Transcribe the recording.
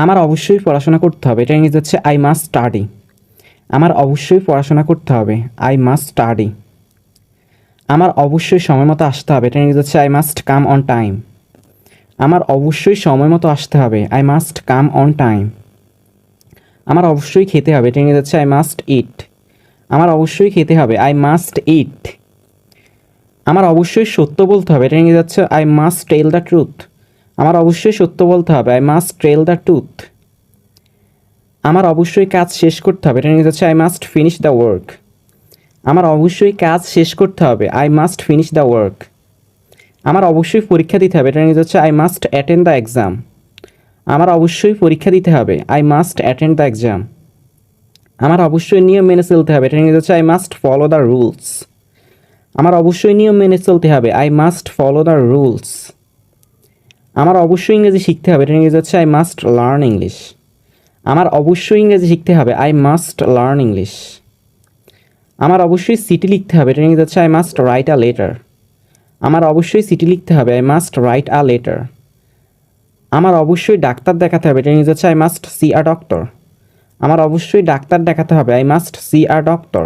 আমার অবশ্যই পড়াশোনা করতে হবে, এটা ইংরেজি হচ্ছে আই মাস্ট স্টাডি। আমার অবশ্যই পড়াশোনা করতে হবে, আই মাস্ট স্টাডি। আমার অবশ্যই সময় মতো আসতে হবে, এটা ইংরেজি হচ্ছে I must come on time. আমার অবশ্যই সময় মতো আসতে হবে, I must come on time. আমার অবশ্যই খেতে হবে, এটা ইংরেজি হচ্ছে আই মাস্ট ইট। আমার অবশ্যই খেতে হবে, আই মাস্ট ইট। আমার অবশ্যই সত্য বলতে হবে, এটা ইংরেজি হচ্ছে I must tell the truth. আমার অবশ্যই সত্য বলতে হবে, I must tell the truth. আমার অবশ্যই কাজ শেষ করতে হবে, এটা ইংরেজি হচ্ছে I must finish the work. আমার অবশ্যই কাজ শেষ করতে হবে, I must finish the work. আমার অবশ্যই পরীক্ষা দিতে হবে, এটা ইংরেজি হচ্ছে I must attend the exam. আমার অবশ্যই পরীক্ষা দিতে হবে, I must attend the exam. আমার অবশ্যই নিয়ম মেনে চলতে হবে, এটা ইংরেজি হচ্ছে I must follow the rules. আমার অবশ্যই নিয়ম মেনে চলতে হবে, I must follow the rules. আমার অবশ্যই ইংরেজি শিখতে হবে, এটা ইংরেজি হচ্ছে আই মাস্ট লার্ন ইংলিশ। আমার অবশ্যই ইংরেজি শিখতে হবে, আই মাস্ট লার্ন ইংলিশ। আমার অবশ্যই চিঠি লিখতে হবে, এটা ইংরেজি হচ্ছে I must write a letter. আমার অবশ্যই চিঠি লিখতে হবে, I must write a letter. আমার অবশ্যই ডাক্তার দেখাতে হবে, এটা ইংরেজি হচ্ছে I must C a doctor. আমার অবশ্যই ডাক্তার দেখাতে হবে, I must C a doctor.